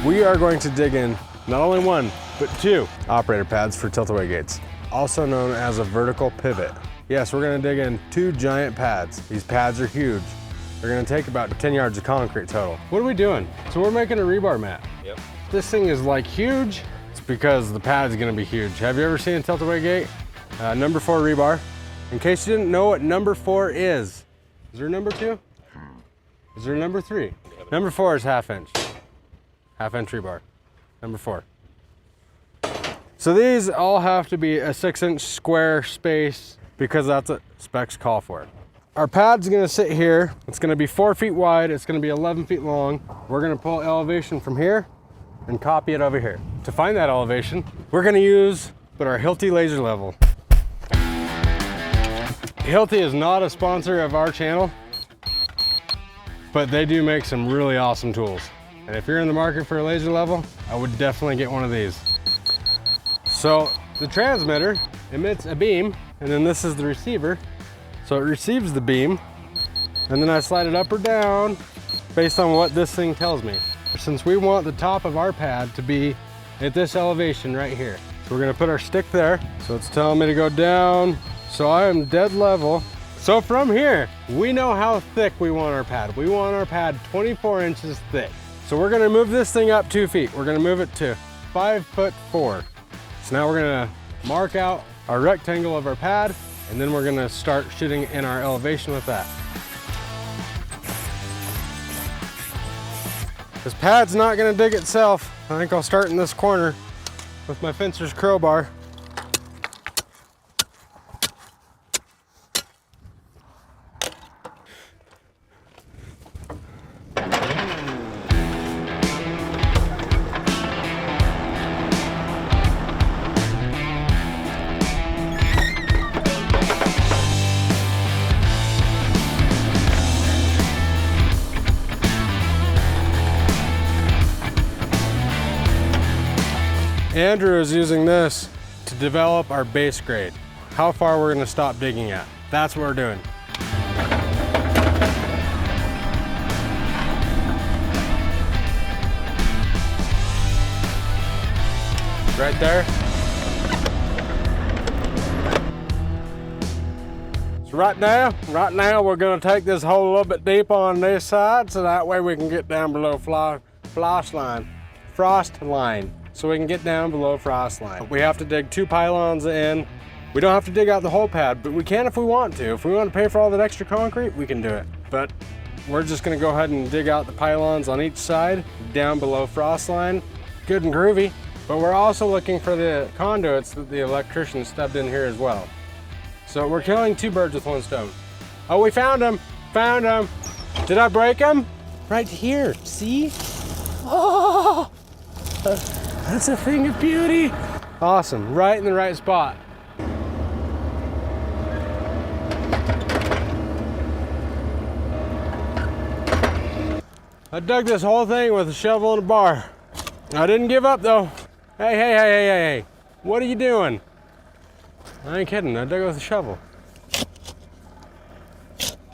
We are going to dig in not only one, but two operator pads for tilt-away gates, also known as a vertical pivot. Yes, we're gonna dig in two giant pads. These pads are huge. They're gonna take about 10 yards of concrete total. What are we doing? So we're making a rebar mat. Yep. This thing is like huge. It's because the pad's gonna be huge. Have you ever seen a tilt-away gate? Number 4 rebar. In case you didn't know what number 4 is there a number 2? Is there a number 3? Number 4 is half-inch rebar. Number 4. So these all have to be a 6-inch square space because that's what specs call for. Our pad's gonna sit here. It's gonna be 4 feet wide. It's gonna be 11 feet long. We're gonna pull elevation from here and copy it over here. To find that elevation, we're gonna use our Hilti laser level. Hilti is not a sponsor of our channel, but they do make some really awesome tools. And if you're in the market for a laser level, I would definitely get one of these. So the transmitter emits a beam, and then this is the receiver. So it receives the beam, and then I slide it up or down based on what this thing tells me. Since we want the top of our pad to be at this elevation right here. So we're gonna put our stick there. So it's telling me to go down. So I am dead level. So from here, we know how thick we want our pad. We want our pad 24 inches thick. So we're gonna move this thing up 2 feet. We're gonna move it to 5'4". So now we're gonna mark out our rectangle of our pad, and then we're gonna start shooting in our elevation with that. This pad's not gonna dig itself. I think I'll start in this corner with my fencer's crowbar. Andrew is using this to develop our base grade. How far we're gonna stop digging at. That's what we're doing. Right there. So right now we're gonna take this hole a little bit deeper on this side so that way we can get down below frost line. So we can get down below frost line. We have to dig 2 pylons in. We don't have to dig out the whole pad, but we can if we want to. If we want to pay for all that extra concrete, we can do it. But we're just gonna go ahead and dig out the pylons on each side, down below frost line. Good and groovy. But we're also looking for the conduits that the electrician stubbed in here as well. So we're killing 2 birds with 1 stone. Oh, we found them, Did I break them? Right here, see? Oh! That's a thing of beauty. Awesome, right in the right spot. I dug this whole thing with a shovel and a bar. I didn't give up though. Hey. What are you doing? I ain't kidding, I dug it with a shovel.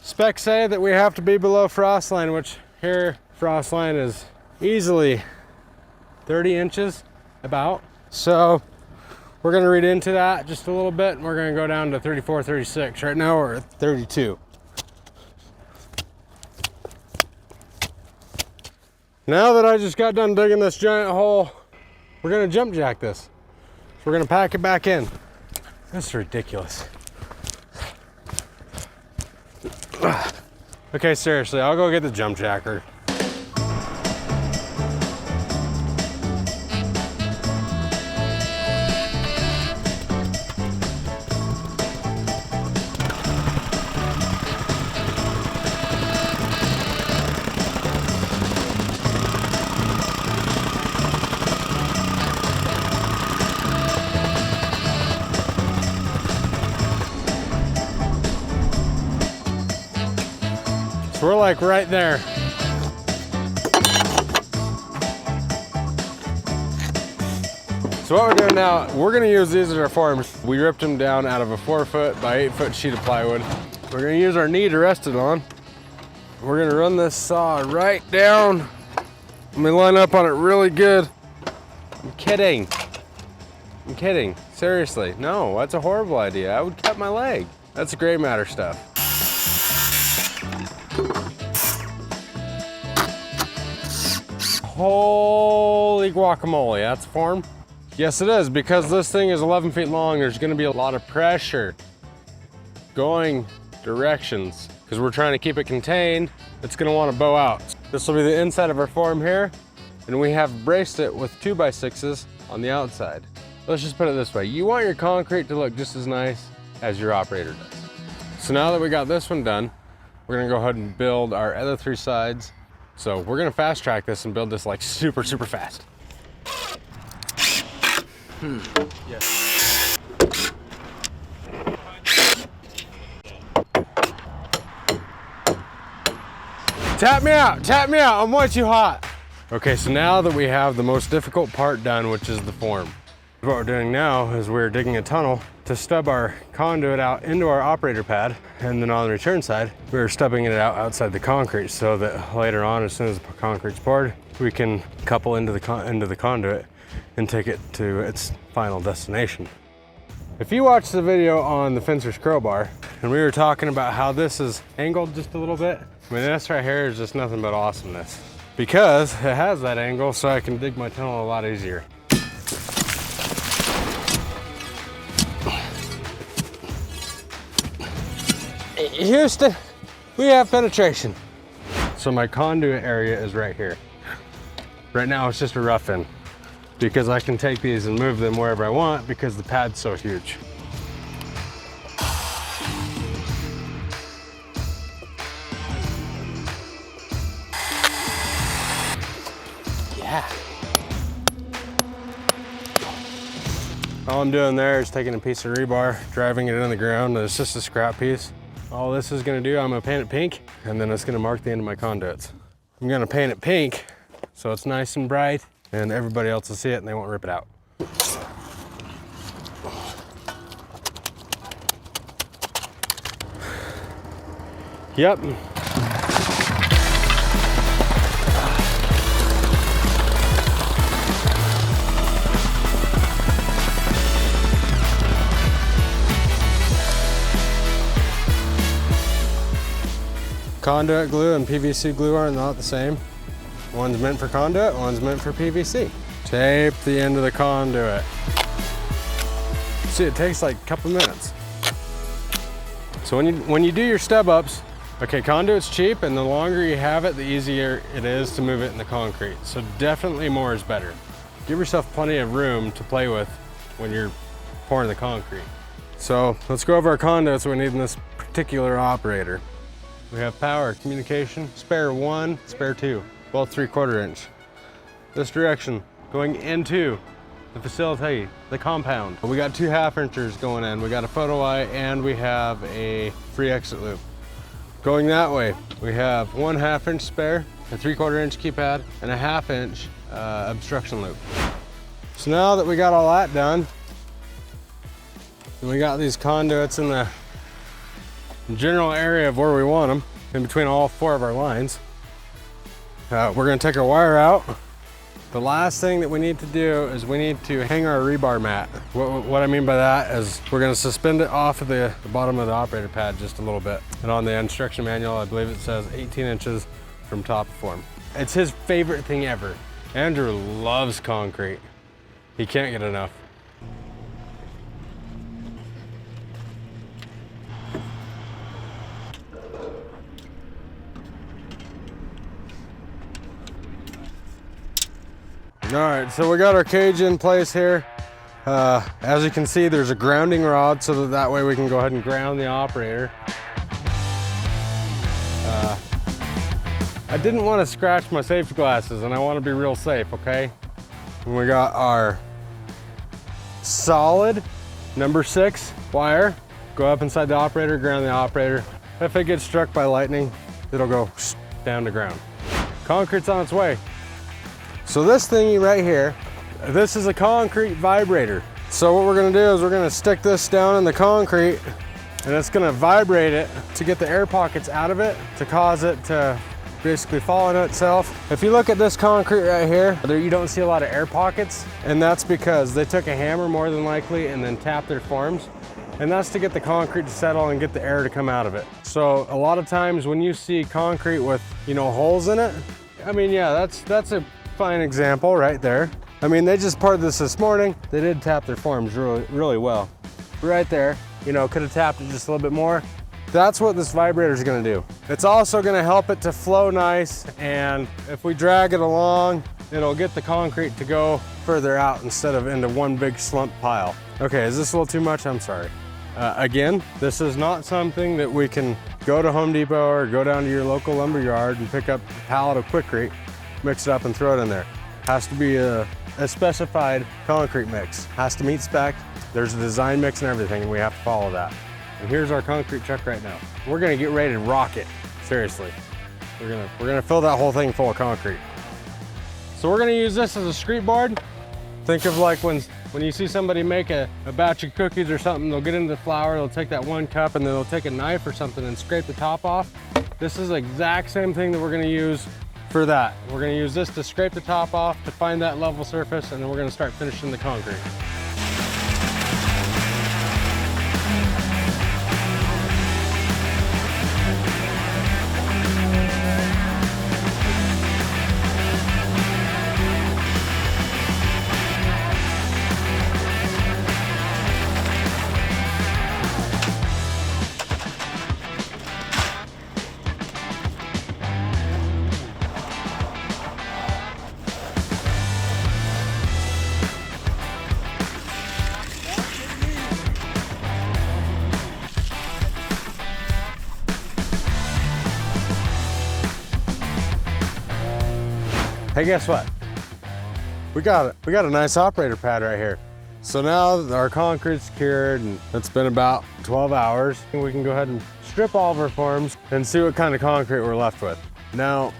Specs say that we have to be below frost line, which here, frost line is easily 30 inches about. So we're gonna read into that just a little bit and we're gonna go down to 34, 36. Right now we're at 32. Now that I just got done digging this giant hole, we're gonna jump jack this. So we're gonna pack it back in. This is ridiculous. Okay, seriously, I'll go get the jump jacker. So we're like right there. So what we're doing now, we're gonna use these as our forms. We ripped them down out of a 4-foot by 8-foot sheet of plywood. We're gonna use our knee to rest it on. We're gonna run this saw right down Let me line up on it really good. I'm kidding. I'm kidding. Seriously. No, that's a horrible idea. I would cut my leg. That's gray matter stuff. Holy guacamole, that's form? Yes, it is. Because this thing is 11 feet long, there's gonna be a lot of pressure going directions. Because we're trying to keep it contained, it's gonna wanna bow out. This will be the inside of our form here, and we have braced it with 2x6s on the outside. Let's just put it this way. You want your concrete to look just as nice as your operator does. So now that we got this one done, we're gonna go ahead and build our other 3 sides. So we're gonna fast track this and build this like super, super fast. Yes. Tap me out, I'm way too hot. Okay, so now that we have the most difficult part done, which is the form, what we're doing now is we're digging a tunnel to stub our conduit out into our operator pad, and then on the return side, we're stubbing it out outside the concrete so that later on, as soon as the concrete's poured, we can couple into the conduit and take it to its final destination. If you watched the video on the fencer's crowbar, and we were talking about how this is angled just a little bit, I mean, this right here is just nothing but awesomeness. Because it has that angle, so I can dig my tunnel a lot easier. Houston, we have penetration. So my conduit area is right here. Right now it's just a rough in, because I can take these and move them wherever I want because the pad's so huge. Yeah. All I'm doing there is taking a piece of rebar, driving it in the ground, and it's just a scrap piece. All this is gonna do, I'm gonna paint it pink, and then it's gonna mark the end of my conduits. I'm gonna paint it pink so it's nice and bright, and everybody else will see it and they won't rip it out. Yep. Conduit glue and PVC glue are not the same. One's meant for conduit, one's meant for PVC. Tape the end of the conduit. See, it takes like a couple minutes. So when you do your stub ups, okay, conduit's cheap, and the longer you have it, the easier it is to move it in the concrete. So definitely more is better. Give yourself plenty of room to play with when you're pouring the concrete. So let's go over our conduits we need in this particular operator. We have power, communication, spare 1, spare 2, both 3/4 inch. This direction, going into the facility, the compound. We got 2 1/2 inchers going in. We got a photo eye and we have a free exit loop. Going that way, we have 1 1/2 inch spare, a 3/4 inch keypad, and a 1/2 inch obstruction loop. So now that we got all that done, and we got these conduits in the general area of where we want them, in between all 4 of our lines, we're gonna take our wire out. The last thing that we need to do is we need to hang our rebar mat. What I mean by that is we're gonna suspend it off of the bottom of the operator pad just a little bit. And on the instruction manual, I believe it says 18 inches from top of form. It's his favorite thing ever. Andrew loves concrete. He can't get enough. All right, so we got our cage in place here. As you can see, there's a grounding rod so that way we can go ahead and ground the operator. I didn't want to scratch my safety glasses and I want to be real safe, okay? And we got our solid number 6 wire. Go up inside the operator, ground the operator. If it gets struck by lightning, it'll go down to ground. Concrete's on its way. So this thingy right here, this is a concrete vibrator. So what we're gonna do is we're gonna stick this down in the concrete and it's gonna vibrate it to get the air pockets out of it to cause it to basically fall into itself. If you look at this concrete right here, you don't see a lot of air pockets, and that's because they took a hammer more than likely and then tapped their forms. And that's to get the concrete to settle and get the air to come out of it. So a lot of times when you see concrete with, you know, holes in it, I mean, yeah, that's a fine example right there. I mean, they just poured this morning. They did tap their forms really well. Right there, you know, could have tapped it just a little bit more. That's what this vibrator is gonna do. It's also gonna help it to flow nice, and if we drag it along, it'll get the concrete to go further out instead of into one big slump pile. Okay, is this a little too much? I'm sorry. Again, this is not something that we can go to Home Depot or go down to your local lumber yard and pick up a pallet of Quikrete, mix it up and throw it in there. Has to be a specified concrete mix. Has to meet spec. There's a design mix and everything, and we have to follow that. And here's our concrete truck right now. We're gonna get ready to rock it, seriously. We're gonna fill that whole thing full of concrete. So we're gonna use this as a street board. Think of like when you see somebody make a batch of cookies or something, they'll get into the flour, they'll take that one cup and then they'll take a knife or something and scrape the top off. This is the exact same thing that we're gonna use for that. We're gonna use this to scrape the top off, to find that level surface, and then we're gonna start finishing the concrete. Hey, guess what? We got a nice operator pad right here. So now our concrete's cured and it's been about 12 hours. We can go ahead and strip all of our forms and see what kind of concrete we're left with. Now,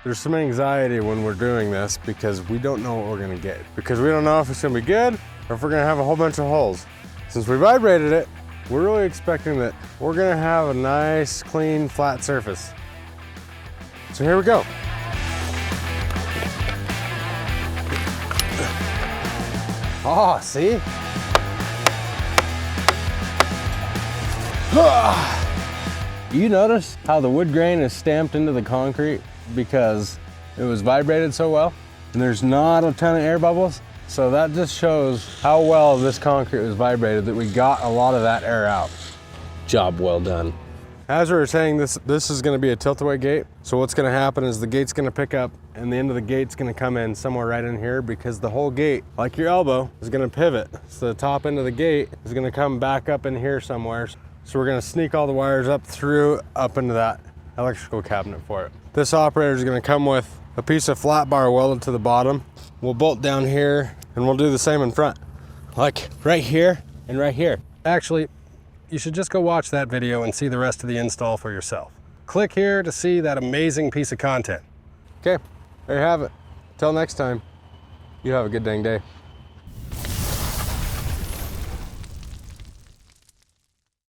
there's some anxiety when we're doing this because we don't know what we're gonna get. Because we don't know if it's gonna be good or if we're gonna have a whole bunch of holes. Since we vibrated it, we're really expecting that we're gonna have a nice, clean, flat surface. So here we go. Oh, see? You notice how the wood grain is stamped into the concrete because it was vibrated so well? And there's not a ton of air bubbles. So that just shows how well this concrete was vibrated, that we got a lot of that air out. Job well done. As we were saying, this is gonna be a tilt-away gate. So what's gonna happen is the gate's gonna pick up and the end of the gate's gonna come in somewhere right in here because the whole gate, like your elbow, is gonna pivot. So the top end of the gate is gonna come back up in here somewhere. So we're gonna sneak all the wires up into that electrical cabinet for it. This operator is gonna come with a piece of flat bar welded to the bottom. We'll bolt down here and we'll do the same in front. Like right here and right here. Actually, you should just go watch that video and see the rest of the install for yourself. Click here to see that amazing piece of content. Okay, there you have it. Till next time, you have a good dang day.